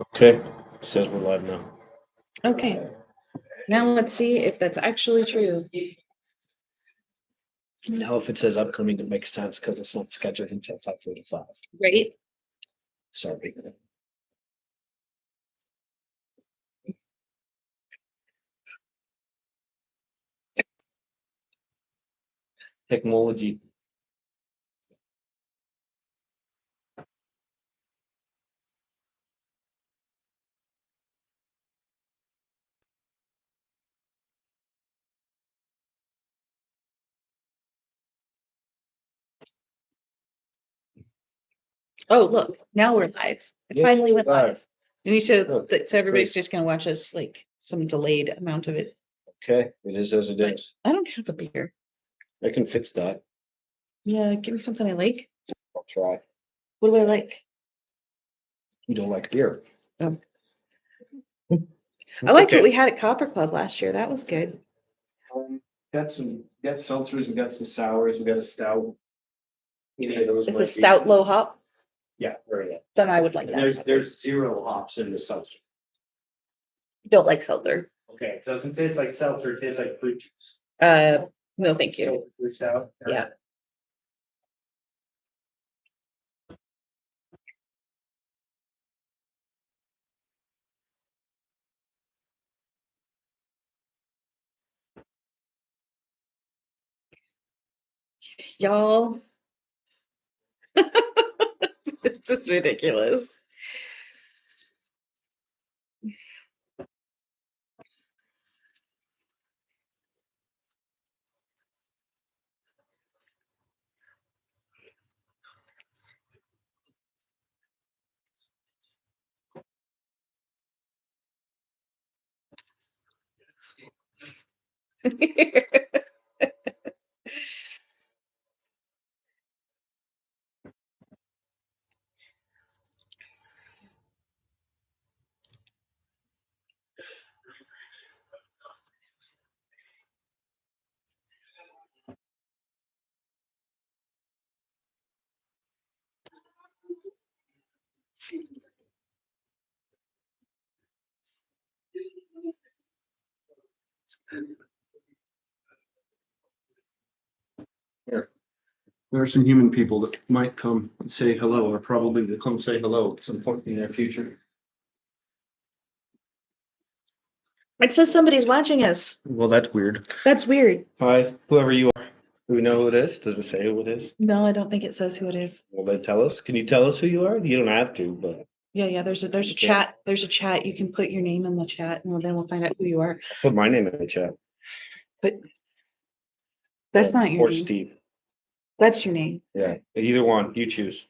Okay, it says we're live now. Okay, now let's see if that's actually true. Now, if it says upcoming, it makes sense because it's not scheduled until 5:45. Right? Sorry. Technology. Oh, look, now we're live. It Yeah, finally went live. live. And we should, Oh, so everybody's great. just gonna watch us like some delayed amount of it. Okay, it is as it But is. I don't have a beer. I can fix that. Yeah, give me something I like. I'll try. What do I like? You don't like beer. I liked Okay. what we had at Copper Club last year. That was good. Got seltzers, we got some sours, we got a stout. Any of those It's might a be- stout low hop. Yeah, very good. Then I would like And that. there's 0 hops in the seltzer. Don't like seltzer. Okay, it doesn't taste like seltzer, it tastes like fruit juice. No, thank you. Fruit stout? Yeah. Y'all. This is ridiculous. There are some human people that might come and say hello, or probably will come say hello at some point in their future. It says somebody's watching us. Well, that's weird. That's weird. Hi, whoever you are. Do we know who it is? Does it say who it is? No, I don't think it says who it is. Will they tell us? Can you tell us who you are? You don't have to, but Yeah, there's a chat. There's a chat. You can put your name in the chat and then we'll find out who you are. I'll put my name in the chat. But that's not your Or name. Steve. That's your name. Yeah, either one, you choose.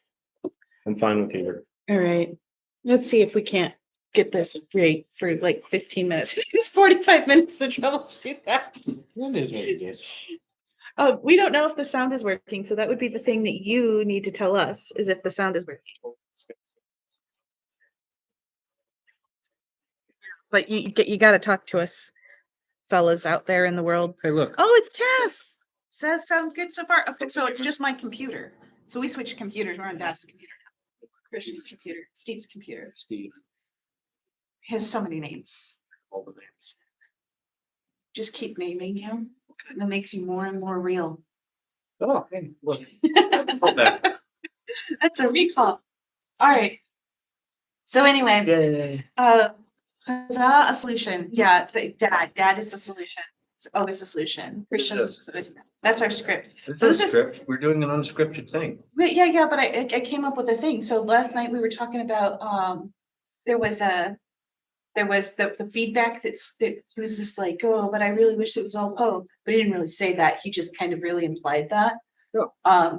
I'm fine with either. All right. Let's see if we can't get this right for like 15 minutes. It's 45 minutes to troubleshoot that. That is what it is. Oh, we don't know if the sound is working, so that would be the thing that you need to tell us is if the sound is working. But you got to talk to us, fellas out there in the world. Hey, look. Oh, it's Cass. Says sound good so far. Okay, so it's just my computer. So we switched computers. We're on Dad's computer now. Christian's computer, Steve's computer. Steve. He has so many names. All the names. Just keep naming him. And that makes you more and more real. Oh, hey, look. Hold that. That's a recall. All right. So anyway, huzzah, a solution. Yeah, dad is the solution. It's always a solution. Christian, that's our script. This So is this is- script. We're doing an unscripted thing. Yeah, but I came up with a thing. So last night we were talking about there was the feedback that he was just like, oh, but I really wish it was all Poe. But he didn't really say that. He just kind of really implied that. Yeah.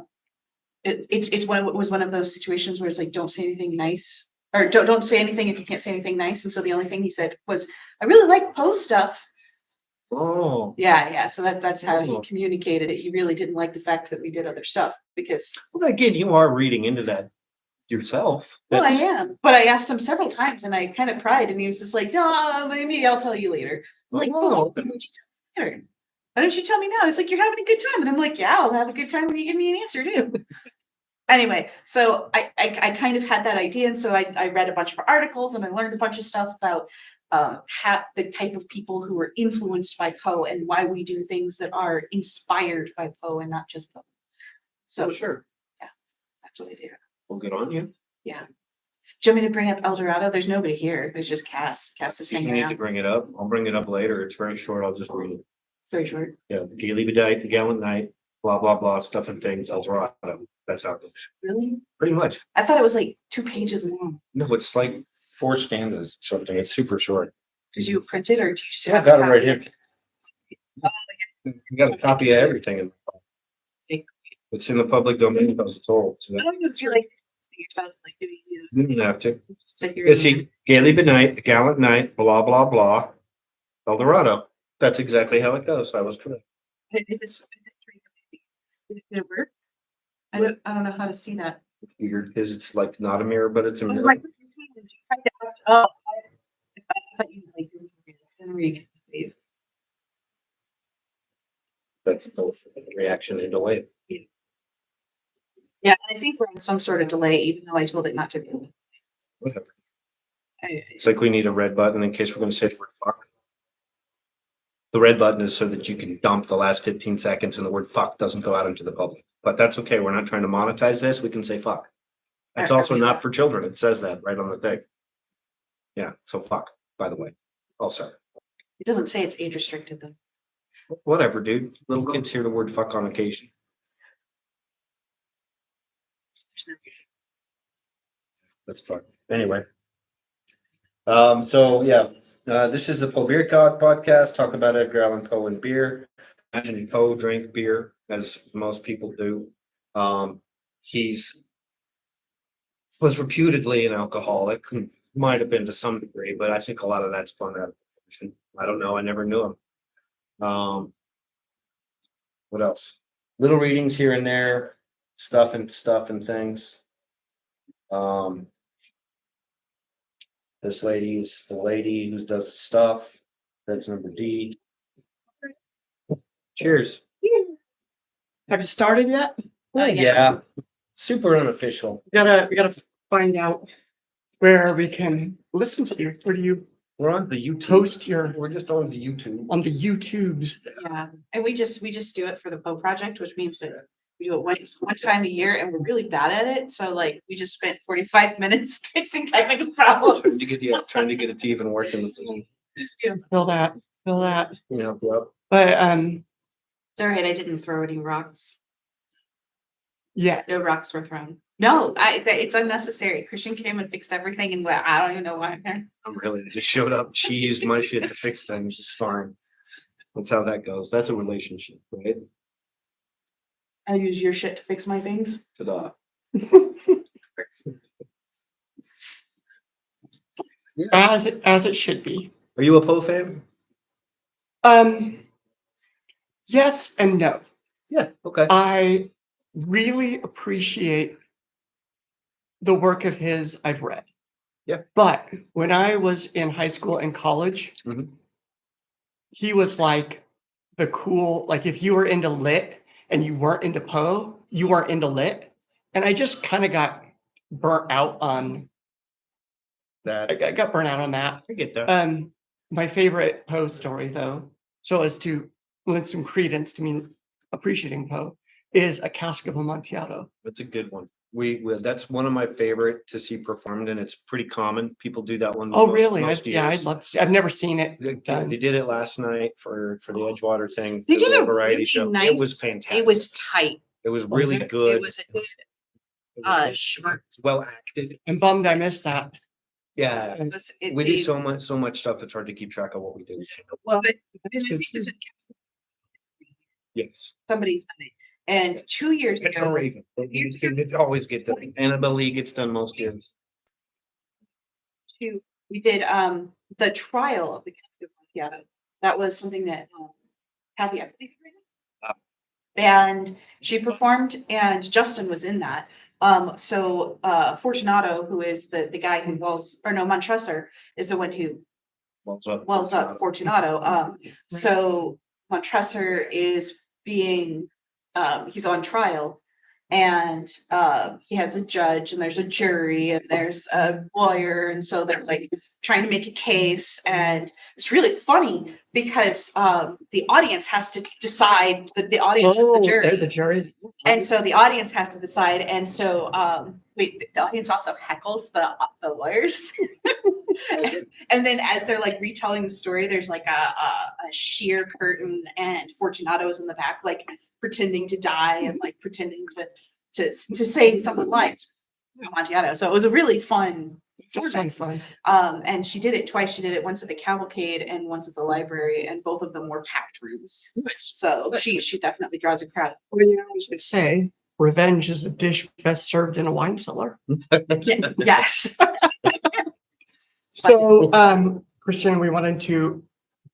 It was one of those situations where it's like, don't say anything nice, or don't say anything if you can't say anything nice. And so the only thing he said was, I really like Poe stuff. Oh. Yeah. So that's how he Oh. communicated it. He really didn't like the fact that we did other stuff because. Well, again, you are reading into that yourself. Well, I That's- am, but I asked him several times and I kind of pried and he was just like, no, maybe I'll tell you later. I'm like, Oh, why don't you tell me later? Why don't you tell me now? It's like, you're having a good time. And I'm like, yeah, I'll have a good time when you give me an answer too. Anyway, so I kind of had that idea, and so I read a bunch of articles and I learned a bunch of stuff about how the type of people who are influenced by Poe and why we do things that are inspired by Poe and not just Poe. So Oh, sure. that's what I do. Well, good on you. Yeah. Do you want me to bring up El Dorado? There's nobody here. There's just Cass. Cass is If you hanging need to out. bring it up, I'll bring it up later. It's very short. I'll just read it. Very short. Yeah, Gaily Bedite, the Gallant Knight, blah, blah, blah, stuff and things, El Dorado. That's how it goes. Really? Pretty much. I thought it was like 2 pages long. No, it's like 4 stanzas or something. It's super short. Did you print it or did you just Yeah, I have got a it right copy? here. You got a copy of everything. Okay. It's in the public domain because it's old. So I don't even feel like yourself like doing you don't have to. sit here. Is he Gaily Bedite, the Gallant Knight, blah, blah, blah, El Dorado. That's exactly how it goes. I was correct. Did it work? I don't know how to see that. It's weird because it's like not a mirror, but it's a Oh, mirror. my goodness, you tried to I thought you like read. That's both reaction and delay. Yeah, I think we're on some sort of delay, even though I told it not to be. Whatever. It's like we need a red button in case we're going to say the word fuck. The red button is so that you can dump the last 15 seconds and the word fuck doesn't go out into the public. But that's okay. We're not trying to monetize this. We can say fuck. That's also not for children. It says that right on the thing. Yeah. So fuck, by the way. Also. It doesn't say it's age restricted though. Whatever, dude. Little kids hear the word fuck on occasion. That's fun. Anyway. So yeah, this is the Poe Beer Podcast. Talk about Edgar Allan Poe and beer. Imagine Poe drank beer, as most people do. He's was reputedly an alcoholic. Might have been to some degree, but I think a lot of that's fun out of proportion. I don't know. I never knew him. What else? Little readings here and there, stuff and things. This lady's the lady who does the stuff. That's number D. Cheers. Have you started yet? Yeah. Super unofficial. We gotta find out where we can listen to you. Where do you We're on the YouTube. post your We're just on the YouTube. on the YouTubes? Yeah, and we just do it for the Poe Project, which means that we do it one time a year, and we're really bad at it. So like, we just spent 45 minutes fixing technical problems. Trying to get it to even work in the thing. It's beautiful. Feel that. Yeah. Yep. But It's all right. I didn't throw any rocks. yeah. No rocks were thrown. No, it's unnecessary. Christian came and fixed everything, and I don't even know why I'm here. I'm really just showed up. She used my shit to fix things. It's fine. That's how that goes. That's a relationship, right? I use your shit to fix my things. Ta-da. As it should be. Are you a Poe fan? Yes and no. Yeah. Okay. I really appreciate the work of his I've read. Yeah. But when I was in high school and college, Mhm. he was like the cool, like if you were into lit and you weren't into Poe, you weren't into lit. And I just kind of got burnt out on That I got burnt out on that. I get that. My favorite Poe story, though, so as to lend some credence to me appreciating Poe, is A Cask of Amontillado. That's a good one. That's one of my favorite to see performed, and it's pretty common. People do that one. Oh, most- really? most Yeah, I'd years. love to see. I've never seen it They done. did it last night for the Edgewater thing. They the did little a variety really show. It nice- was fantastic. It was tight. It was Was really it? good. It was a good. It was Short. well acted. I'm bummed I missed that. Yeah. It was, it, We do they- so much stuff. It's hard to keep track of what we do. Well, But- that's good too. Yes. somebody's done it. And 2 years It's a ago, Raven. It always gets done. Annabelle Lee gets done most years. we did the trial of the Cask of Amontillado. That was something that Kathy, I believe, and she performed, and Justin was in that. So Fortunato, who is the guy who Montresor is the one who wells up Fortunato. So Montresor is being he's on trial, And he has a judge and there's a jury and there's a lawyer. And so they're like trying to make a case. And it's really funny because the audience has to decide that the audience is the they're the jury. jury. And so the audience has to decide. And so the audience also heckles the lawyers. And then as they're like retelling the story, there's like a sheer curtain and Fortunato's in the back, like pretending to die and like pretending to say some of the lines. Amontillado. So it was a really fun That sounds performance. fun. And she did it twice. She did it once at the cavalcade and once at the library, and both of them were packed rooms. Nice. So she definitely draws a crowd. Well, as they say, revenge is a dish best served in a wine cellar. Yes. So, Christian, we wanted to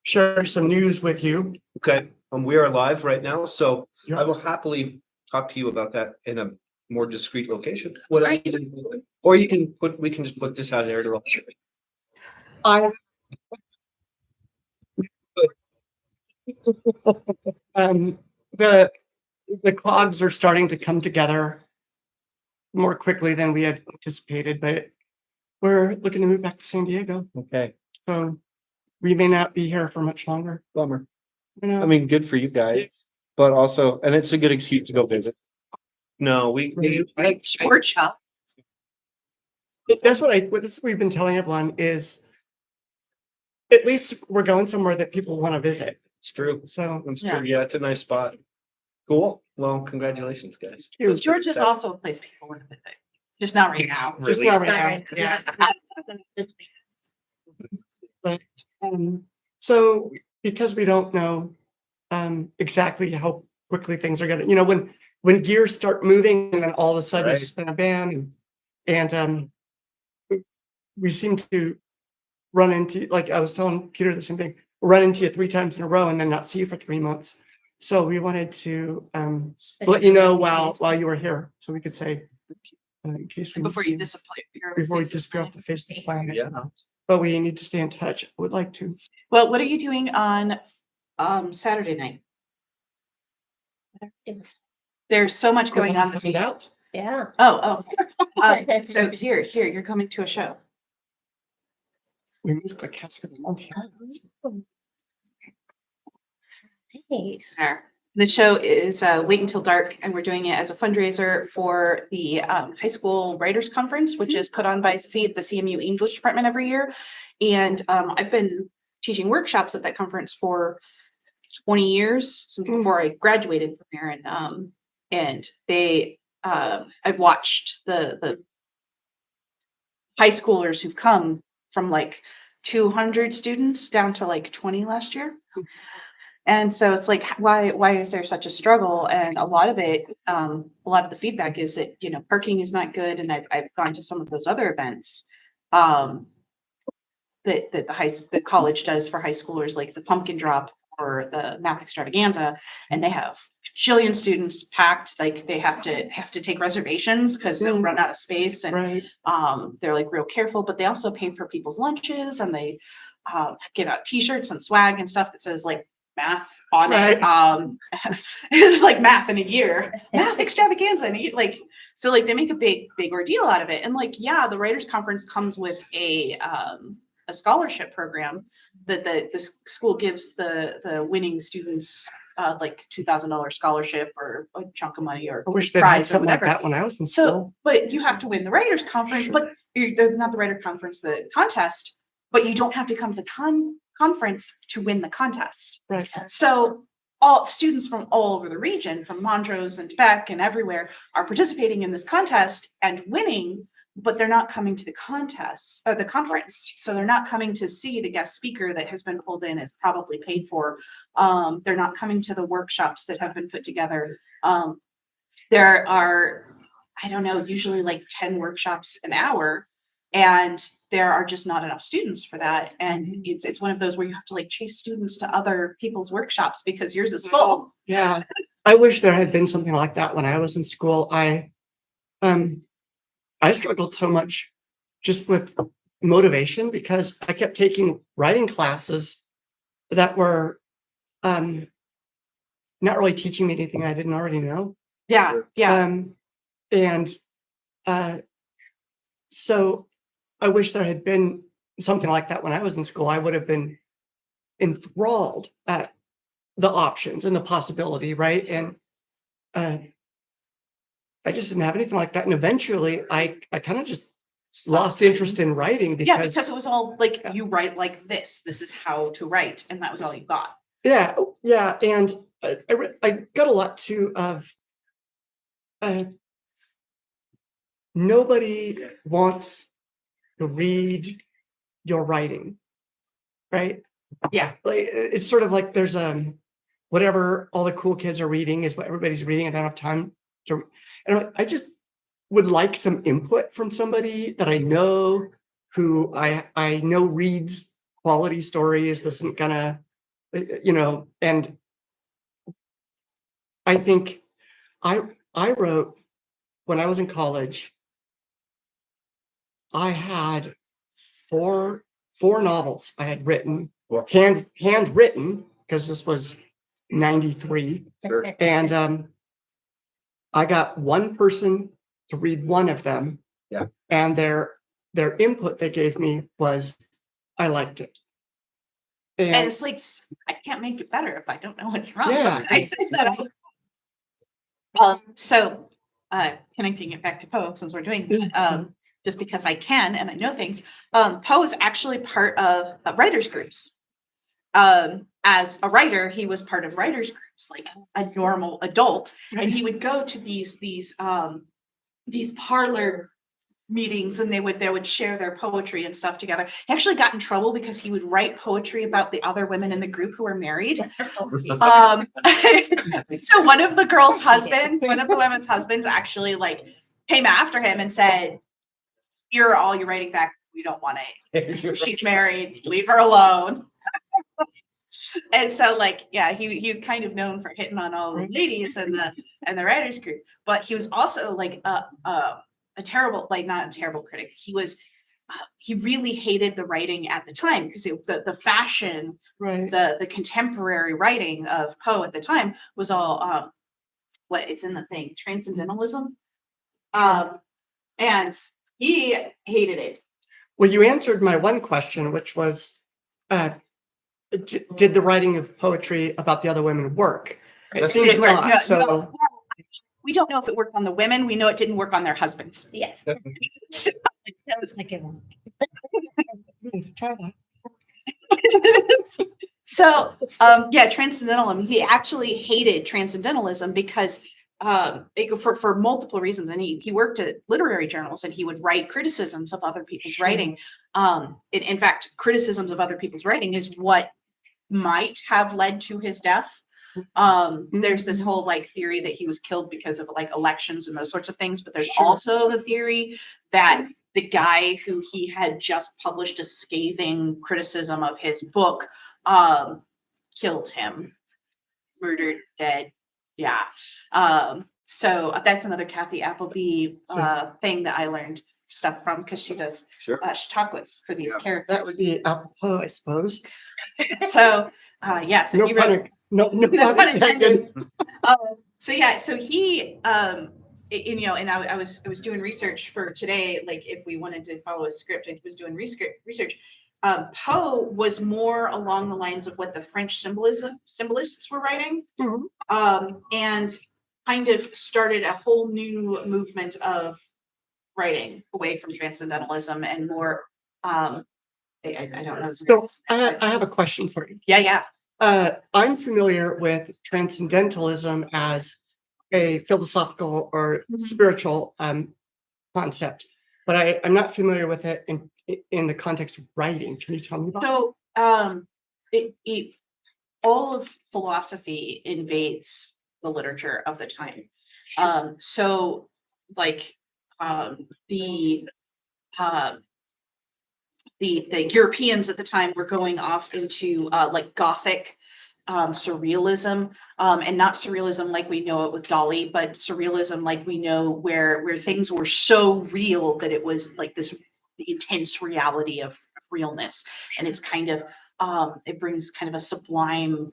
share some news with you. Okay, we are live right now, so I will happily talk to you about that in a more discreet location. Or we can just put this out in air to roll. I the cogs are starting to come together more quickly than we had anticipated, but we're looking to move back to San Diego. Okay, So we may not be here for much longer. bummer. You know? I mean, good for you guys, but also, and it's a good excuse to go visit. No, Short chop. That's what we've been telling everyone is at least we're going somewhere that people want to visit. it's true. So It's true. Yeah, it's a nice spot. Cool. Well, congratulations, guys. George is also a place people want to visit. Just not right now. just Really? not right now. Yeah. But so because we don't know exactly how quickly things are gonna, when gears start moving and then all of a sudden Right. it's been a ban and we seem to run into, like I was telling Peter the same thing, run into you 3 times in a row and then not see you for 3 months. So we wanted to let you know while you were here, so we could say in case we Before see you disappear. before we disappear off the face of the planet. Yeah. But we need to stay in touch. I would like to. Well, what are you doing on Saturday night? There's so much going on this Find week. out. Yeah. Oh. So here, you're coming to a show. We missed the casket of Montana. Nice. There. The show is Wait Until Dark, and we're doing it as a fundraiser for the high school writers conference, which is put on by the CMU English department every year. And I've been teaching workshops at that conference for 20 years since before I graduated from here. And they I've watched the high schoolers who've come from like 200 students down to like 20 last year. And so it's like, why is there such a struggle? And a lot of it, a lot of the feedback is that, parking is not good. And I've gone to some of those other events that the college does for high schoolers, like the pumpkin drop or the math extravaganza, and they have jillion students packed. Like they have to take reservations because they'll run out of space. And Right. they're like real careful, but they also pay for people's lunches, and they give out t-shirts and swag and stuff that says like math on it. This is like math in a year, math extravaganza, and like they make a big ordeal out of it. And like, yeah, the writers conference comes with a scholarship program that the school gives the winning students like $2,000 scholarship or a chunk of money or I wish they had prize or something like whatever. that when I was in So, school. but you have to win the writers conference, but there's not the writer conference, the contest, but you don't have to come to the conference to win the contest. Right. So all students from all over the region, from Montrose and Quebec and everywhere, are participating in this contest and winning, but they're not coming to the contest or the conference. So they're not coming to see the guest speaker that has been pulled in, is probably paid for. They're not coming to the workshops that have been put together. There are, I don't know, usually like 10 workshops an hour, and there are just not enough students for that. And it's one of those where you have to like chase students to other people's workshops because yours is full. Yeah. I wish there had been something like that when I was in school. I struggled so much just with motivation because I kept taking writing classes that were not really teaching me anything I didn't already know. Yeah. And so I wish there had been something like that when I was in school. I would have been enthralled at the options and the possibility, right? And I just didn't have anything like that. And eventually I kind of just lost interest in writing Yeah, because because it was all like, Yeah. you write like this is how to write, and that was all you got. yeah, and I got a lot too of nobody wants to read your writing, right? Yeah. Like it's sort of like there's whatever all the cool kids are reading is what everybody's reading, and I don't have time to. And I just would like some input from somebody that I know who I know reads quality stories. This isn't gonna, and I think I wrote when I was in college. I had four novels I had written, Wow. handwritten, because this was 93. Sure. And I got one person to read one of them. Yeah. And their input they gave me was, I liked it. And And it's like, I can't make it better if I don't know what's wrong. Yeah. I said that. So connecting it back to Poe, since we're doing that, just because I can and I know things, Poe is actually part of writers groups. As a writer, he was part of writers groups, like a normal adult, and he would go to these parlor meetings, and they would share their poetry and stuff together. He actually got in trouble because he would write poetry about the other women in the group who were married. So one of the women's husbands actually like came after him and said, "You're all you're writing back. We don't want it. She's married. Leave her alone." And so like, yeah, he was kind of known for hitting on all the ladies and the writers group, but he was also like a terrible, like not a terrible critic. He really hated the writing at the time because the fashion, right. the contemporary writing of Poe at the time was all what it's in the thing, transcendentalism. And he hated it. Well, you answered my one question, which was, did the writing of poetry about the other women work? It seems not. No, So we don't know if it worked on the women. We know it didn't work on their husbands. Yes. That was like it. So yeah, transcendentalism. He actually hated transcendentalism because for multiple reasons, and he worked at literary journals and he would write criticisms of other people's writing. In fact, criticisms of other people's writing is what might have led to his death. There's this whole like theory that he was killed because of like elections and those sorts of things, but there's also the theory that the guy who he had just published a scathing criticism of his book killed him, murdered, dead. Yeah. So that's another Kathy Appleby thing that I learned stuff from, because she does chautauquas for these characters. that would be apropos, I suppose. So yeah, so he wrote, no pun intended. so yeah, so he and I was doing research for today, like if we wanted to follow a script, I was doing research. Poe was more along the lines of what the French symbolists were writing, and kind of started a whole new movement of writing away from transcendentalism and more I don't know. So I have a question for you. Yeah. I'm familiar with transcendentalism as a philosophical or spiritual concept, but I'm not familiar with it in the context of writing. Can you tell me about it? So all of philosophy invades the literature of the time. So like the Europeans at the time were going off into like Gothic surrealism, and not surrealism like we know it with Dali, but surrealism like we know where things were so real that it was like the intense reality of realness. And it's kind of it brings kind of a sublime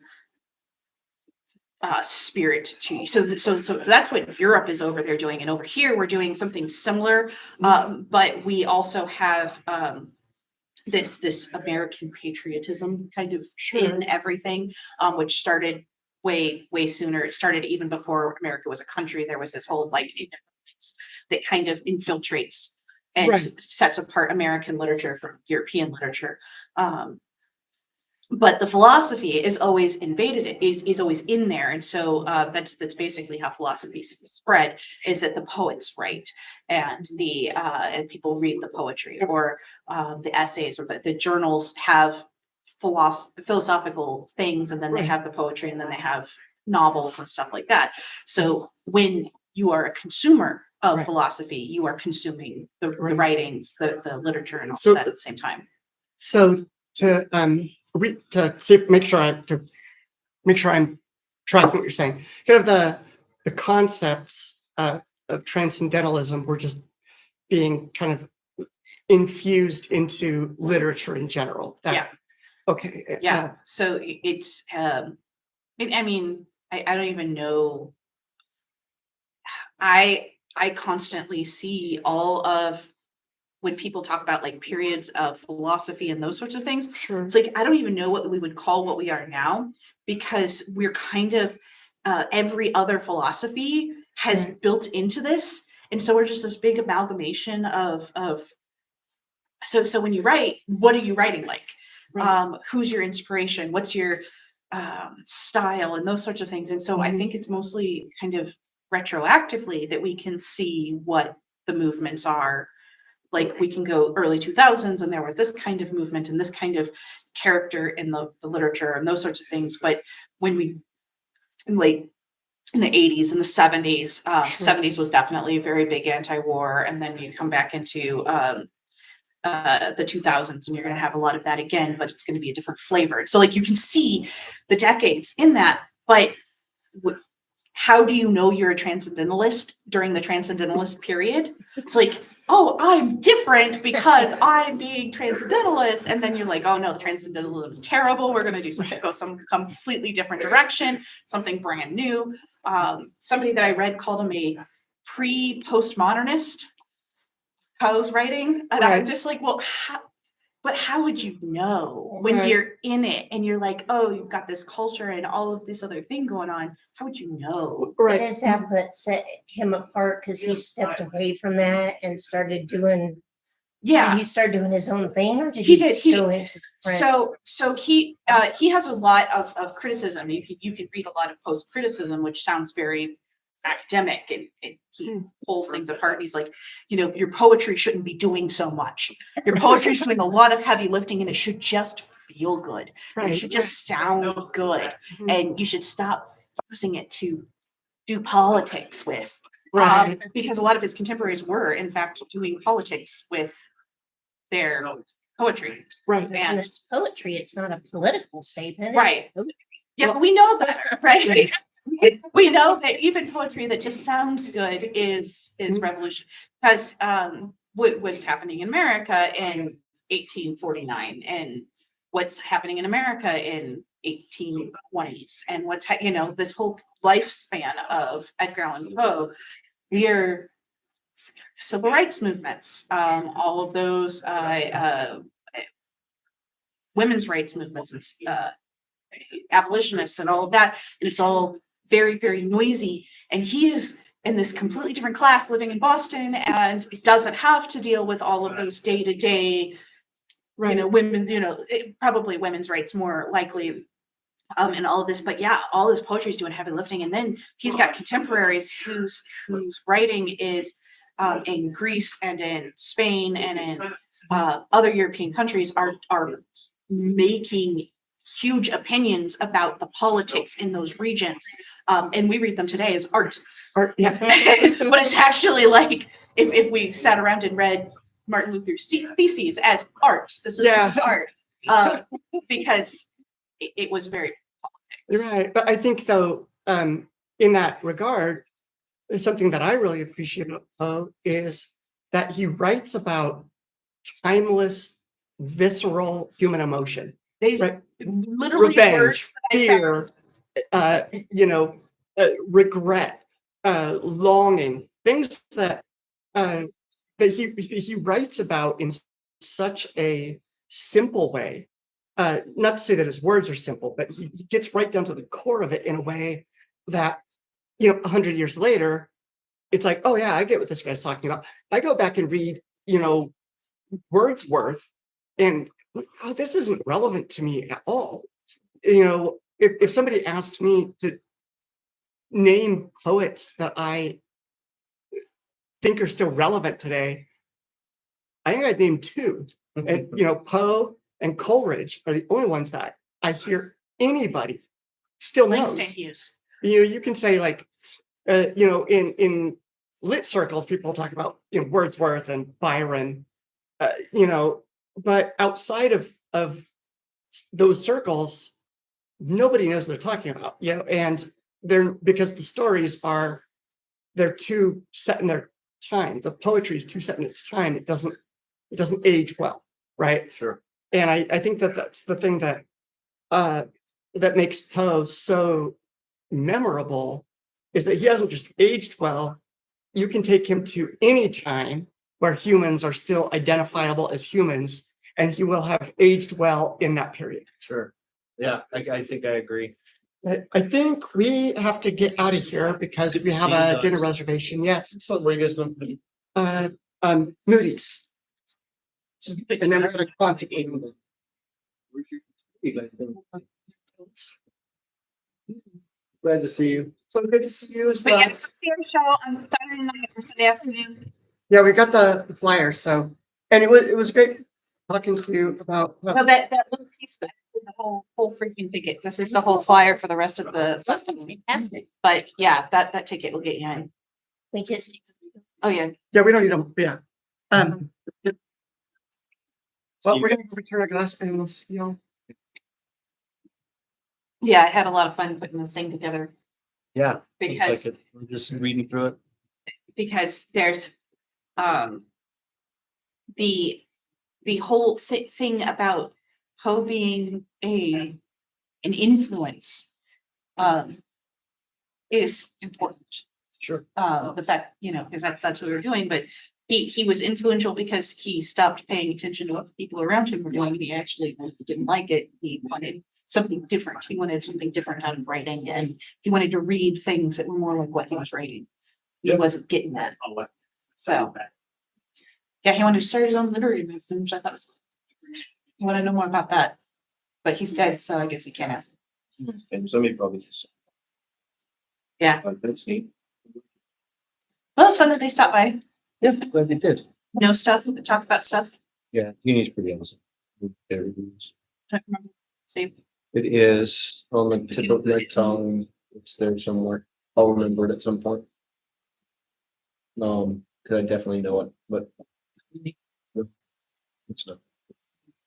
spirit to you. So that's what Europe is over there doing, and over here we're doing something similar. But we also have this American patriotism kind of in everything, which started way sooner. It started even before America was a country. There was this whole like independence that kind of infiltrates and sets apart American literature from European literature. But the philosophy is always invaded it, is always in there. And so that's basically how philosophy spread, is that the poets write and and people read the poetry, or the essays, or the journals have philosophical things, and then they have the poetry, and then they have novels and stuff like that. So when you are a consumer of philosophy, you are consuming the writings, the literature, and all that at the same time. So to see, make sure I'm tracking what you're saying. Kind of the concepts of transcendentalism were just being kind of infused into literature in general. Okay. Yeah. So it's I mean, I don't even know. I constantly see all of, when people talk about like periods of philosophy and those sorts of things, it's like, I don't even know what we would call what we are now, because we're kind of, every other philosophy has built into this. And so we're just this big amalgamation of, so when you write, what are you writing like? Who's your inspiration? What's your style, and those sorts of things. And so I think it's mostly kind of retroactively that we can see what the movements are. Like, we can go early 2000s, and there was this kind of movement and this kind of character in the literature and those sorts of things. But when we late in the 80s and the 70s, 70s was definitely a very big anti-war. And then you come back into the 2000s, and you're going to have a lot of that again, but it's going to be a different flavor. So like, you can see the decades in that, but how do you know you're a transcendentalist during the transcendentalist period? It's like, oh, I'm different because I'm being transcendentalist. And then you're like, oh no, the transcendentalism is terrible. We're going to do something, go some completely different direction, something brand new. Somebody that I read called him a pre-postmodernist, Poe's writing. And I'm just like, well, how would you know when you're in it and you're like, oh, you've got this culture and all of this other thing going on? How would you know? Is that what set him apart? Because he stepped away from that and started doing. Did he start doing his own thing, or did he go into different? So he has a lot of criticism. You can read a lot of post criticism, which sounds very academic, and he pulls things apart. He's like, your poetry shouldn't be doing so much. Your poetry is doing a lot of heavy lifting, and it should just feel good. It should just sound good, and you should stop using it to do politics with. Because a lot of his contemporaries were, in fact, doing politics with their poetry. And it's poetry. It's not a political statement. Yeah, but we know better, right? We know that even poetry that just sounds good is revolution. Because what was happening in America in 1849, and what's happening in America in 1820s, and what's this whole lifespan of Edgar Allan Poe, we're civil rights movements, all of those women's rights movements, and abolitionists, and all of that, and it's all very, very noisy. And he is in this completely different class, living in Boston, and it doesn't have to deal with all of those day-to-day, women's, probably women's rights more likely, and all of this. But yeah, all his poetry is doing heavy lifting. And then he's got contemporaries whose writing is in Greece and in Spain and in other European countries are making huge opinions about the politics in those regions. And we read them today as art. But it's actually like, if we sat around and read Martin Luther's theses as art, this is art, because it was very politics. Right. But I think, though, in that regard, something that I really appreciate about Poe is that he writes about timeless, visceral human emotion. Literally revenge, words fear, you know, regret, longing, things that that he writes about in such a simple way. Not to say that his words are simple, but he gets right down to the core of it in a way that, 100 years later, it's like, oh yeah, I get what this guy's talking about. I go back and read, Wordsworth, and oh, this isn't relevant to me at all. If somebody asked me to name poets that I think are still relevant today, I think I'd name two. And Poe and Coleridge are the only ones that I hear anybody still knows. Langston Hughes. You can say like, in lit circles, people talk about Wordsworth and Byron, but outside of those circles, nobody knows what they're talking about. And because the stories they're too set in their time. The poetry is too set in its time. It doesn't age well, right? Sure. And I think that's the thing that that makes Poe so memorable, is that he hasn't just aged well. You can take him to any time where humans are still identifiable as humans, and he will have aged well in that period. Sure. Yeah, I think I agree. I think we have to get out of here because Good we to have see you a guys. dinner reservation. Yes, So where you guys going to be? Moody's. And then we're going to contact Glad to see you. So good to see you as But well. yeah, it's a fair show on Saturday night or Sunday afternoon. Yeah, we got the flyer. So, and it was great talking to you about. Well, that little piece, the whole freaking ticket. This is the whole flyer for the rest of the festival. Fantastic. But yeah, that ticket will get you in. We just, Oh yeah. Yeah, we don't need them. Yeah. Well, we're gonna return our glass and we'll see you. Yeah, I had a lot of fun putting this thing together Yeah. because We're just reading through it. there's the whole thing about Poe being an influence is important. Sure. The fact, because that's what we were doing, but he was influential because he stopped paying attention to what the people around him were doing, and he actually didn't like it. He wanted something different. He wanted something different out of writing, and he wanted to read things that were more like what he was writing. He Yeah. wasn't getting that. So yeah, he wanted to start his own literary magazine, which I thought was cool. I want to know more about that. But he's dead, so I guess he can't ask. And somebody probably just. Yeah. That's neat. Well, it's fun that they stopped by. Yeah, glad they did. Know stuff, talk about stuff. Yeah, Uni's pretty awesome. Very good. I don't remember. See. It is on the tip of my tongue. It's there somewhere. I'll remember it at some point. Cause I definitely know it, but. It's not.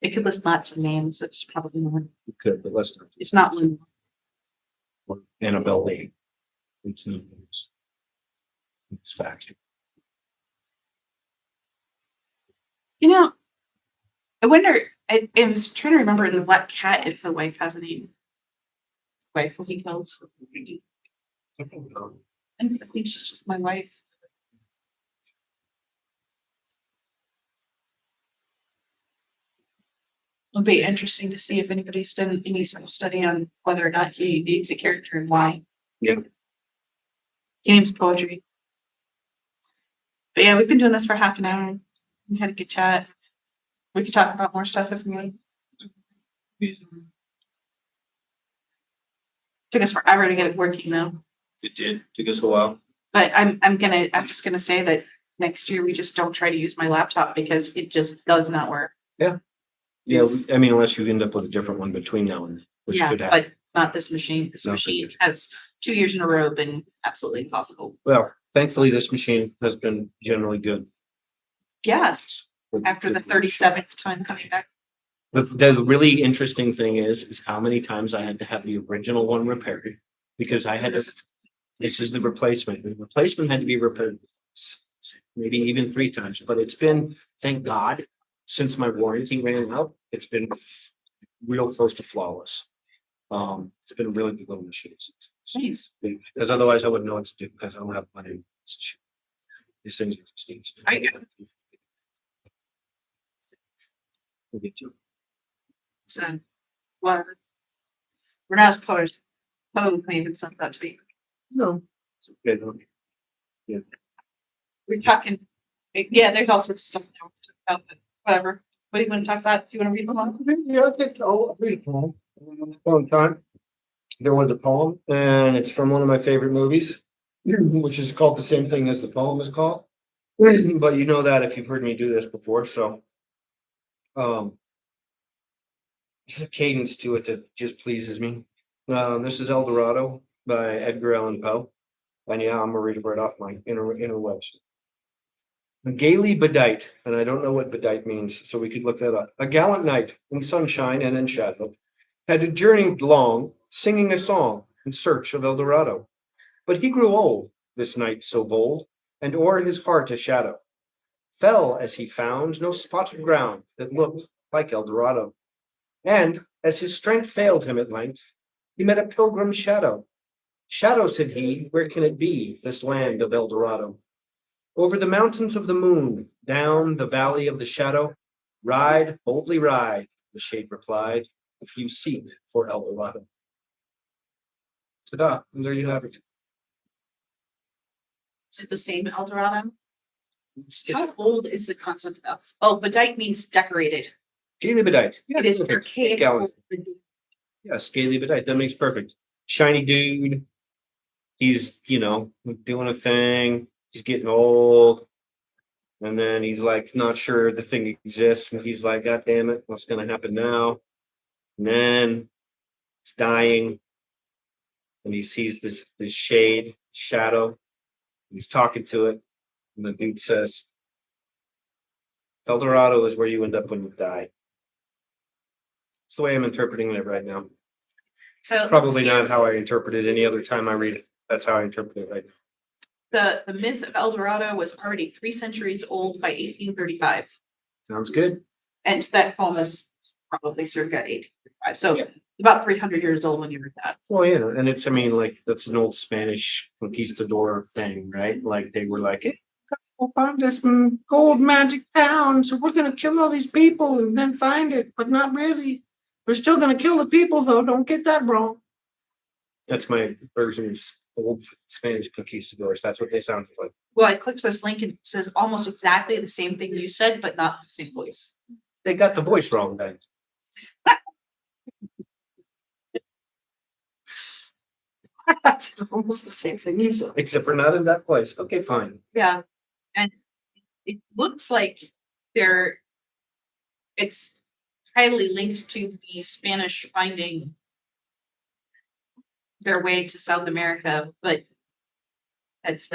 It could list lots of names. It's probably one. It could, but let's not. It's not Lynn. Annabelle Lee. It's no news. It's fact. I wonder. I was trying to remember in the Black Cat if the wife has a name. Wife who he kills. I think she's just my wife. It'll be interesting to see if anybody's done any sort of study on whether or not he names a character and why. Yeah. He names poetry. But yeah, we've been doing this for half an hour. We had a good chat. We could talk about more stuff if we want. Took us forever to get it working though. It did. Took us a while. But I'm just gonna say that next year we just don't try to use my laptop because it just does not work. Yeah, I mean, unless you end up with a different one between now and then, which Yeah, could happen. but not this machine. This Not machine this has 2 years in a row been absolutely impossible. Well, thankfully, this machine has been generally good. Yes, after the 37th time coming back. The really interesting thing is how many times I had to have the original one repaired because I had to. This is the replacement. The replacement had to be repaired maybe even 3 times, but it's been, thank God, since my warranty ran out, it's been real close to flawless. It's been a really good little initiative. Nice. Because otherwise I wouldn't know what to do because I don't have money. These things are just needs. I get it. We'll get you. So, well, we're not as poor as Poe made himself out to be. No. It's okay, though. We're talking, yeah, there's all sorts of stuff now to talk about, but whatever. What do you want to talk about? Do you want to read them all? Yeah, I think I'll read a poem. One time, there was a poem, and it's from one of my favorite movies, which is called the same thing as the poem is called. But you know that if you've heard me do this before, so there's a cadence to it that just pleases me. This is El Dorado by Edgar Allan Poe, and yeah, I'm gonna read it right off my interwebs. A gaily bedight, and I don't know what bedight means, so we could look that up. A gallant knight in sunshine and in shadow had journeyed long, singing a song in search of El Dorado. But he grew old, this knight so bold, and o'er his heart a shadow fell as he found no spot of ground that looked like El Dorado. And as his strength failed him at length, he met a pilgrim's shadow. Shadow, said he, where can it be, this land of El Dorado? Over the mountains of the moon, down the valley of the shadow, ride, boldly ride, the shade replied, if you seek for El Dorado. Ta-da, and there you have it. Is it the same El Dorado? It's How old is the concept of? Oh, bedight means decorated. gaily bedight. Yeah, It is perfect. archaic. Gallant. Yes, gaily bedight. That makes perfect. Shiny dude. He's, doing a thing. He's getting old. And then he's like, not sure the thing exists. And he's like, God damn it, what's going to happen now? And then he's dying. And he sees this shade, shadow. He's talking to it. And the dude says, El Dorado is where you end up when you die. It's the way I'm interpreting it right now. So Probably not how I interpret it any other time I read it. That's how I interpret it right now. The myth of El Dorado was already 3 centuries old by 1835. Sounds good. And that poem is probably circa 1835. So Yeah. about 300 years old when you read that. Well, yeah, and it's, that's an old Spanish conquistador thing, right? Like they were like, hey, we'll find this gold magic town, so we're gonna kill all these people and then find it, but not really. We're still gonna kill the people, though. Don't get that wrong. That's my version of old Spanish conquistadors. That's what they sounded like. Well, I clicked this link and it says almost exactly the same thing you said, but not the same voice. They got the voice wrong then. That's almost the same thing you said, except for not in that place. Okay, fine. Yeah. And it looks like it's highly linked to the Spanish finding their way to South America, but that's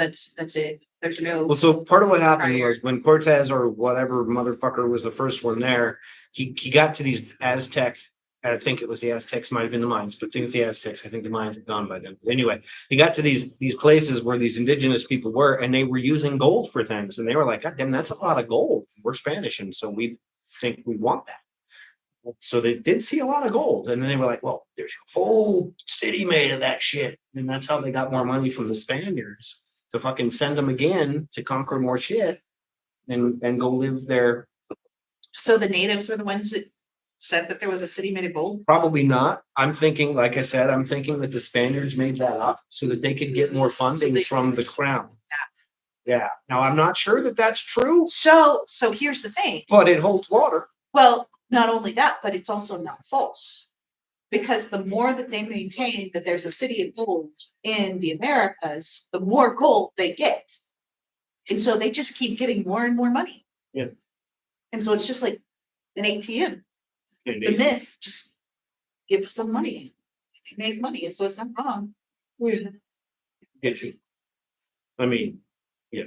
it. There's no. Well, so part of what happened was when Cortez or whatever motherfucker was the first one there, he got to these Aztec. I think it was the Aztecs, might have been the Mayans, but I think it's the Aztecs. I think the Mayans were gone by then. But anyway, he got to these places where these indigenous people were, and they were using gold for things, and they were like, God damn, that's a lot of gold. We're Spanish, and so we think we want that. So they did see a lot of gold, and then they were like, well, there's a whole city made of that shit, and that's how they got more money from the Spaniards to fucking send them again to conquer more shit and go live there. So the natives were the ones that said that there was a city made of gold? Probably not. I'm thinking, like I said, that the Spaniards made that up so that they could get more funding from the crown. Yeah. Now, I'm not sure that that's true. So here's the thing. But it holds water. Well, not only that, but it's also not false. Because the more that they maintain that there's a city of gold in the Americas, the more gold they get. And so they just keep getting more and more money. Yeah. And so it's just like an ATM. Indeed. The myth just gives them money. They make money, and so it's not wrong. Yeah. Get you. Yeah.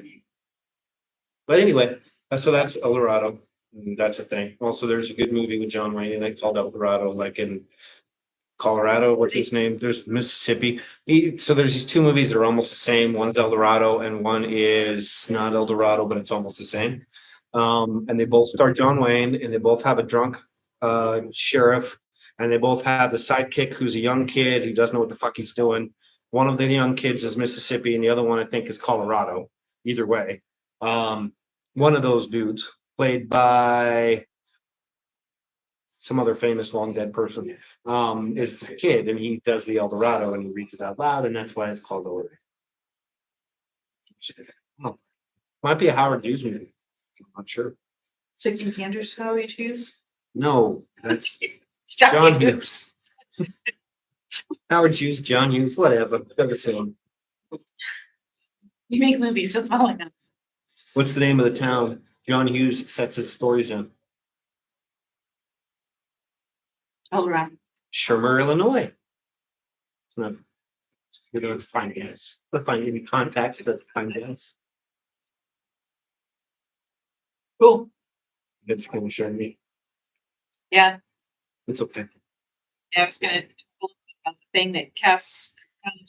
But anyway, so that's El Dorado. That's a thing. Also, there's a good movie with John Wayne in it called El Dorado, like in Colorado. What's his name? There's Mississippi. So there's these 2 movies that are almost the same. One's El Dorado, and one is not El Dorado, but it's almost the same. And they both star John Wayne, and they both have a drunk sheriff, and they both have the sidekick who's a young kid who doesn't know what the fuck he's doing. One of the young kids is Mississippi, and the other one I think is Colorado. Either way, one of those dudes played by some other famous long dead person is the kid, and he does the El Dorado and he reads it out loud, and that's why it's called Order. Might be a Howard Hughes movie. I'm not sure. 16 Candors how we choose? No, that's John Hughes. Howard Hughes, John Hughes, whatever. They're the same. You make movies, that's all I know. What's the name of the town John Hughes sets his stories in? All right. Shermer, Illinois. It's not. Let's find guess. Let's find any contacts that find guess. Cool. They're just gonna show me. Yeah. It's okay. Yeah, I was gonna talk about the thing that Cass found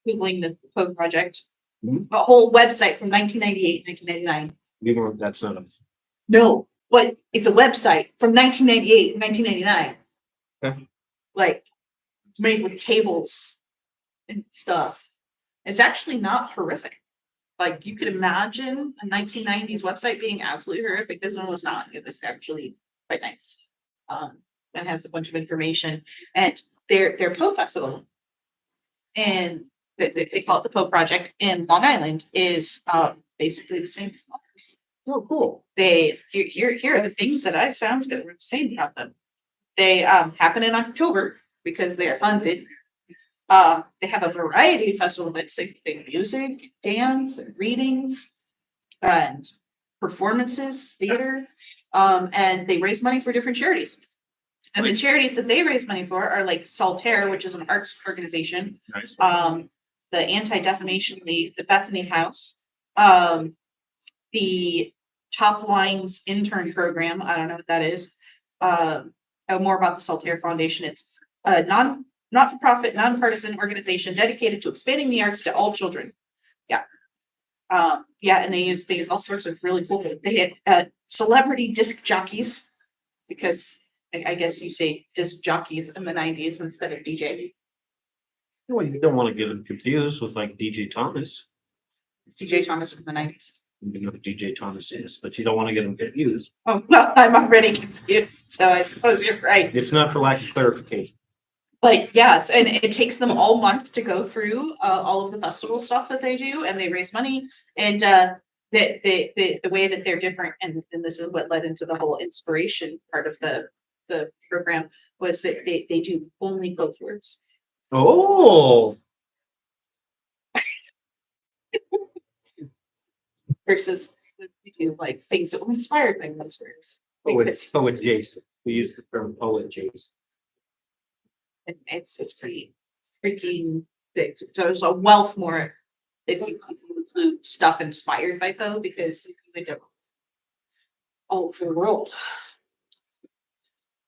Googling the Poe Project. Mhm. A whole website from 1998, 1999. That's not us. No, but it's a website from 1998, 1999. Okay. Like made with tables and stuff. It's actually not horrific. Like you could imagine a 1990s website being absolutely horrific. This one was not. It was actually quite nice. And has a bunch of information. And their Poe Festival, and they call it the Poe Project in Long Island, is basically the same as ours. Oh, cool. Here are the things that I found that were the same about them. They happen in October because they're hunted. They have a variety of festival events, including music, dance, readings, and performances, theater, and they raise money for different charities. And the charities that they raise money for are like Saltaire, which is an arts organization, Nice. the Anti-Defamation League, the Bethany House, the Top Lines Intern Program. I don't know what that is. More about the Saltaire Foundation. It's a not-for-profit, nonpartisan organization dedicated to expanding the arts to all children. Yeah. And they use all sorts of really cool. They had celebrity disc jockeys, because I guess you say disc jockeys in the 90s instead of DJ. Well, you don't want to get them confused with like DJ Thomas. It's DJ Thomas from the 90s. You know who DJ Thomas is, but you don't want to get them confused. Oh, well, I'm already confused, so I suppose you're right. It's not for lack of clarification. But yes, and it takes them all month to go through all of the festival stuff that they do, and they raise money. And the way that they're different, and this is what led into the whole inspiration part of the program, was that they do only Poe words. Oh, Versus we do like things that were inspired by those words. poet Jason. We use the term poet Jason. And it's pretty freaking thick. So there's a wealth more if you include stuff inspired by Poe, because you went to all over the world.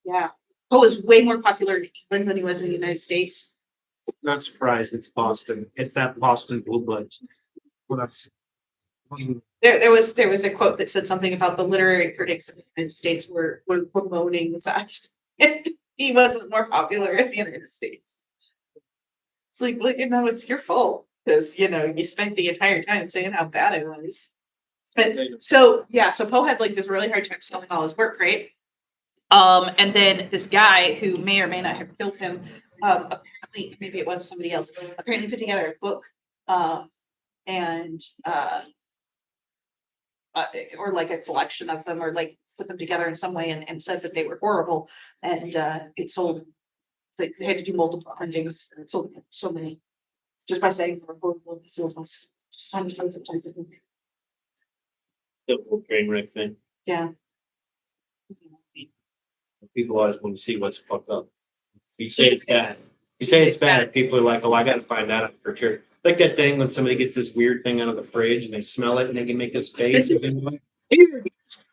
Yeah. Poe is way more popular in England than he was in the United States. Not surprised. It's Boston. It's that Boston blue blood. Well, that's. There was a quote that said something about the literary critics in the United States were bemoaning the fact that he wasn't more popular in the United States. It's like, it's your fault, because you spent the entire time saying how bad it was. But so Poe had like this really hard time selling all his work, right? And then this guy who may or may not have killed him, apparently, maybe it was somebody else, apparently put together a book, or like a collection of them, or like put them together in some way, and said that they were horrible, and it sold. They had to do multiple printings, and it sold so many just by saying they were horrible. It sold us tons of them. The whole train wreck thing. Yeah. People always want to see what's fucked up. You say it's bad. You say it's bad. People are like, "Oh, I got to find that out for sure." Like that thing when somebody gets this weird thing out of the fridge and they smell it and they can make his face. And then like, here. It's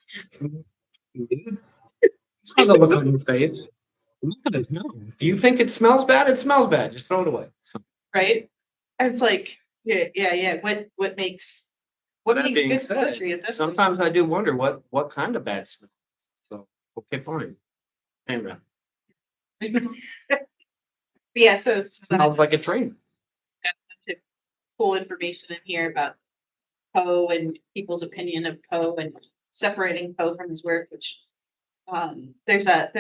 not look on your face. Look at it. No. If you think it smells bad, it smells bad. Just throw it away. Right. And it's like, yeah. What makes being good said, poetry at this point? Sometimes I do wonder what kind of bad smell. So okay, fine. Anyway. Yeah, so Smells like a train. cool information in here about Poe and people's opinion of Poe and separating Poe from his work, which I've got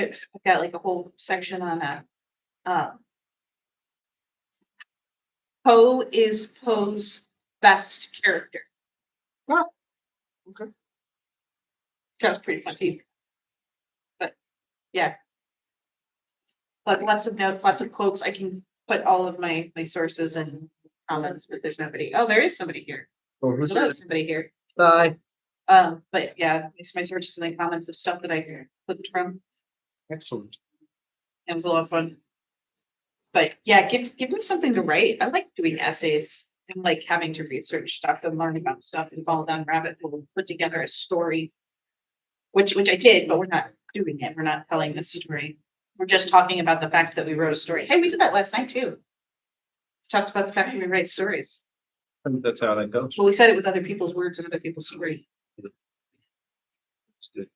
like a whole section on Poe is Poe's best character. Well, okay. That was pretty fun too. But yeah. But lots of notes, lots of quotes. I can put all of my sources and comments, but there's nobody. Oh, there is somebody here. Oh, who's Hello, that? somebody here. Bye. But yeah, it's my sources and my comments of stuff that I clicked from. Excellent. It was a lot of fun. But yeah, give me something to write. I like doing essays and like having to research stuff and learn about stuff and fall down rabbit hole and put together a story. Which I did, but we're not doing it. We're not telling this story. We're just talking about the fact that we wrote a story. Hey, we did that last night too. We talked about the fact that we write stories. That's how that goes. Well, we said it with other people's words and other people's story. It's good.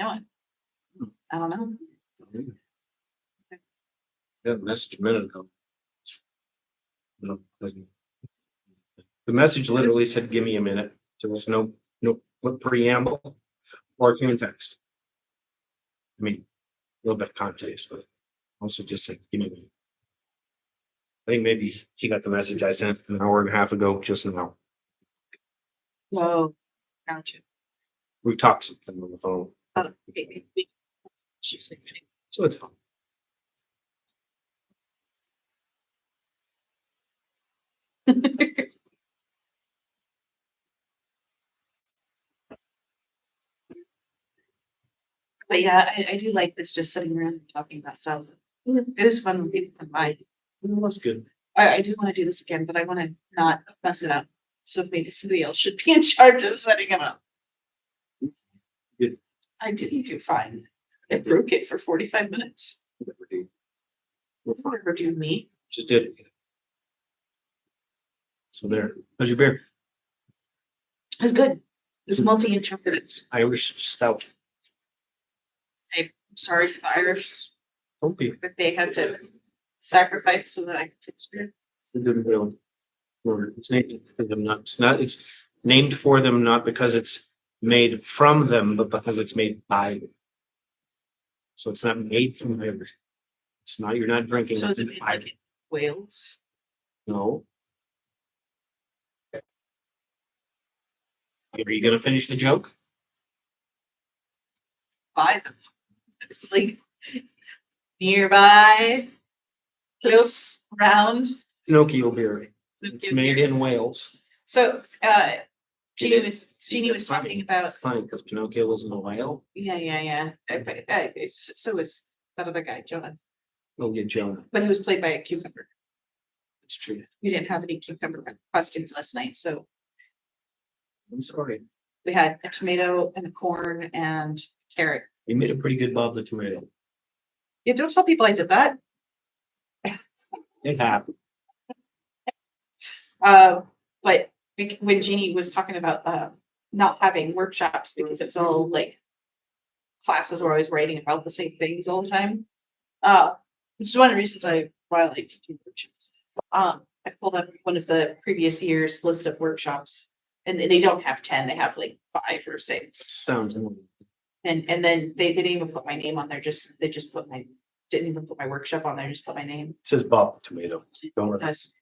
No, I don't know. Yeah, message a minute ago. No, doesn't. The message literally said, "Give me a minute." There was no preamble or context. I mean, a little bit of context, but also just said, "Give me a minute." I think maybe he got the message I sent an hour and a half ago just now. Whoa, gotcha. We've talked something on the phone, so it's fine. But yeah, I do like this, just sitting around and talking about stuff. It is fun when people come by. That's good. I do want to do this again, but I want to not mess it up. So maybe somebody else should be in charge of setting it up. Good. I didn't do fine. I broke it for 45 minutes. Never do. Never do me. Just did it. So there. How's your beer? It's good. It's multi-inch chocolate. Irish stout. I'm sorry for the Irish Don't be. that they had to sacrifice so that I could take spirit. It didn't really. It's named for them, not. It's not. It's named for them not because it's made from them, but because it's made by them. So it's not made from them. It's not. You're not drinking. So is it it made by like in Wales? No. Are you gonna finish the joke? By them. It's like nearby, close, round. Pinocchio beer. It's made in Wales. So, Jeannie was talking about, It's fine because Pinocchio wasn't a whale. yeah. So was that other guy, Jonah, Oh, yeah, Jonah. but he was played by a cucumber. It's true. We didn't have any cucumber costumes last night, so I'm sorry. we had a tomato and a corn and carrot. You made a pretty good Bob the Tomato. Yeah, don't tell people I did that. It happened. But when Jeannie was talking about not having workshops because it was all like classes were always writing about the same things all the time. Which is one of the reasons why I like to do workshops. I pulled up one of the previous year's list of workshops, and they don't have 10, they have like 5 or 6. Sounds. And then they didn't even put my name on there, they just didn't even put my workshop on there, just put my name. It says Bob the Tomato. Don't worry. Does.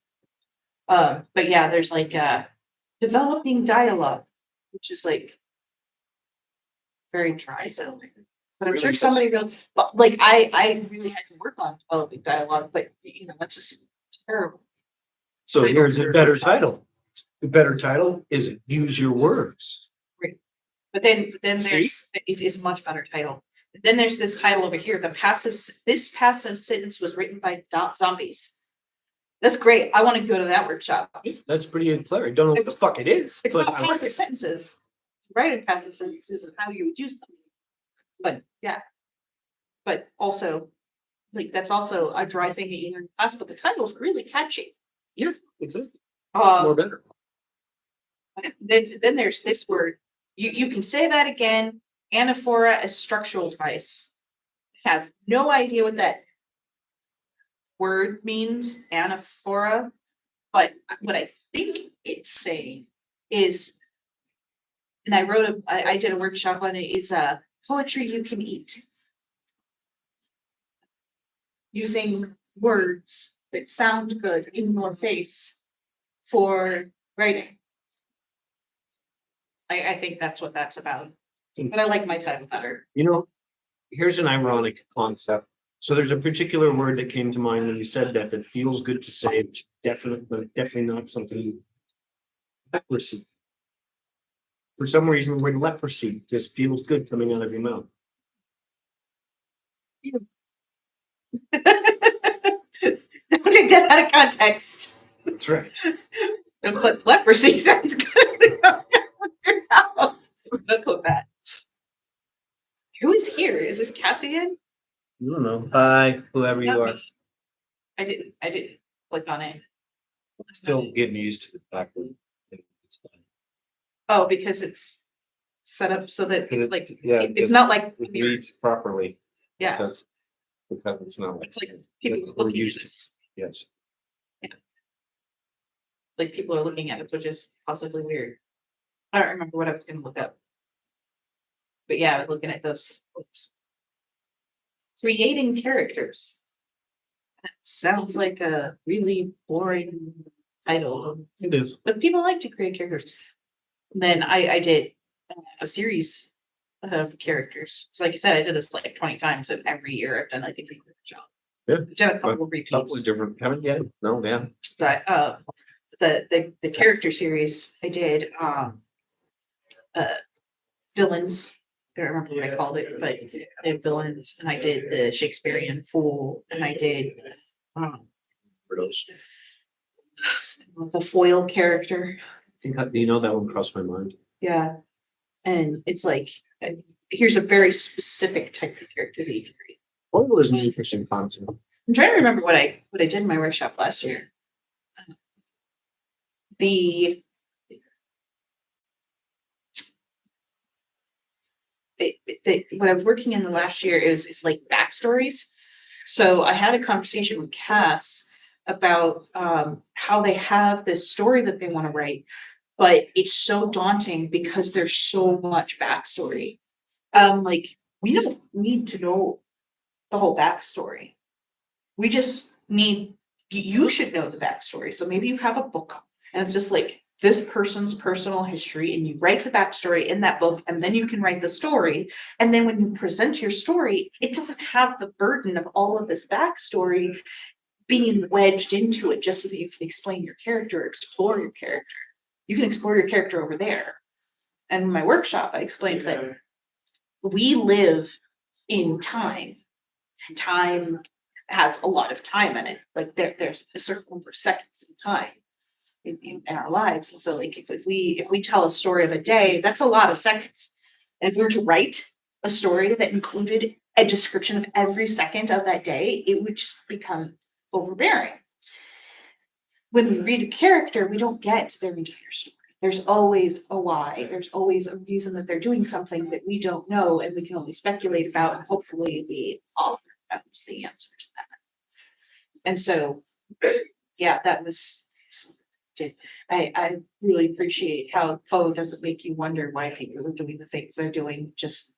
But yeah, there's like developing dialogue, which is like very dry sounding. But I'm sure Really somebody but like I really had to work on developing dialogue, but that's just terrible. So here's a better title. The better title is Use Your Words. But then it is a much better title. Then there's this title over here. This passive sentence was written by zombies. That's great. I want to go to that workshop. That's pretty clear. I don't know what the fuck it is. It's But about I like passive it. sentences. Writing passive sentences and how you would use them. But yeah. But also, like that's also a dry thing that you learn in class, but the title's really catchy. Yeah, exactly. More better. Then there's this word, You can say that again. Anaphora is structural device. Have no idea what that word means, anaphora, but what I think it's saying is, and I did a workshop on it, is poetry you can eat. Using words that sound good in your face for writing. I think that's what that's about. But I like my title better. Here's an ironic concept. So there's a particular word that came to mind when you said that feels good to say, which definitely not something. Leprosy. For some reason, the word leprosy just feels good coming out of your mouth. Don't take that out of context. That's right. Leprosy sounds good. Don't quote that. Who is here? Is this Cassie in? I don't know. Hi, whoever you are. I didn't click on it. Still getting used to the fact that it's fine. Oh, because it's set up so that it's like, Yeah, it's not like it reads properly. Yeah. Because it's not like. It's like people are we're looking at used to. this. Yes. Like people are looking at it, which is possibly weird. I don't remember what I was going to look up. But yeah, I was looking at those books. Creating characters. That sounds like a really boring title. It is. But people like to create characters. And then I did a series of characters. So like I said, I did this like 20 times, and every year I've done like a different job. Yeah. I've done a couple of repeats. Couple of different, haven't yet? No, yeah. But the character series I did villains. I don't remember what I called it, but I did villains, and I did the Shakespearean fool, and I did For those. the foil character. Do you know that one crossed my mind? Yeah. And it's like, here's a very specific type of character that you can create. Foil is an interesting concept. I'm trying to remember what I did in my workshop last year. What I was working in the last year is like backstories. So I had a conversation with Cass about how they have this story that they want to write, but it's so daunting because there's so much backstory. Like we don't need to know the whole backstory. We just need, you should know the backstory. So maybe you have a book and it's just like this person's personal history, and you write the backstory in that book, and then you can write the story. And then when you present your story, it doesn't have the burden of all of this backstory being wedged into it just so that you can explain your character, explore your character. You can explore your character over there. And in my workshop, I explained that we live in time. Time has a lot of time in it. Like there's a certain number of seconds in time in our lives. And so like if we tell a story of a day, that's a lot of seconds. And if we were to write a story that included a description of every second of that day, it would just become overbearing. When we read a character, we don't get their entire story. There's always a why. There's always a reason that they're doing something that we don't know, and we can only speculate about, and hopefully the author knows the answer to that. And so, yeah, that was something I did. I really appreciate how Poe doesn't make you wonder why people are doing the things they're doing, just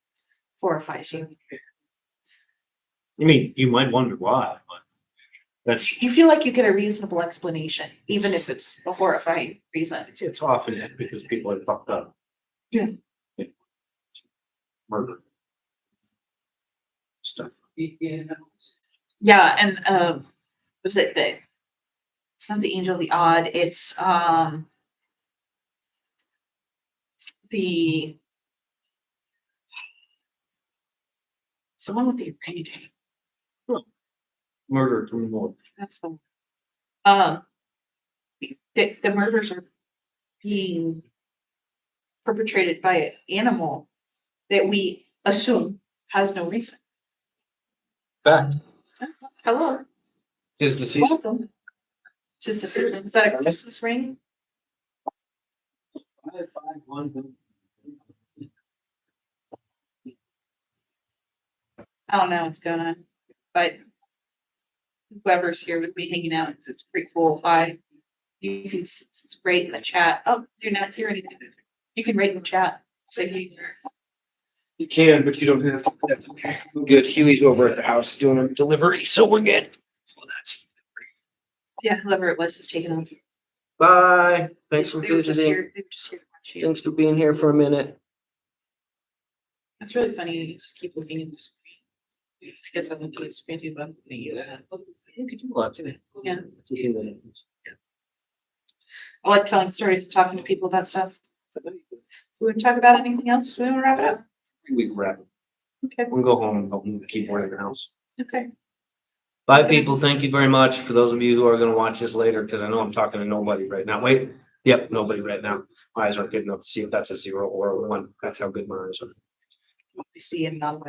horrifies you. I mean, you might wonder why, but that's, You feel like you get a reasonable explanation, even if it's a horrifying reason. it's often just because people are fucked up. Yeah. Murder. Stuff. Yeah, and was it the, it's not the Angel of the Odd, it's the someone with the orangutan. Murder to more. That's the the murders are being perpetrated by an animal that we assume has no reason. Fact. Hello, Is the season. welcome. Tis the season. Is that a Christmas ring? I don't know what's going on, but whoever's here with me hanging out, it's pretty cool. Hi. You can rate in the chat. Oh, you're not here anything. You can rate in the chat. So You can, but you don't have to. That's okay. I'm good. Huey's over at the house doing a delivery, so we're good. Well, that's yeah, whoever it was is taking off. bye. Thanks for They were just visiting. here. They were just here to watch you. Thanks for being here for a minute. It's really funny. You just keep looking at the screen. I guess I'm looking at the screen too, but I'm looking at you. You could do a lot to it. Yeah. I like telling stories and talking to people about stuff. We want to talk about anything else? Do we want to wrap it up? We can wrap it. Okay. We'll go home and help move the keyboard in the house. Okay. Bye, Okay. people. Thank you very much. For those of you who are going to watch this later, because I know I'm talking to nobody right now. Wait. Yep, nobody right now. My eyes aren't good enough to see if that's a 0 or a 1. That's how good my eyes are. We see it not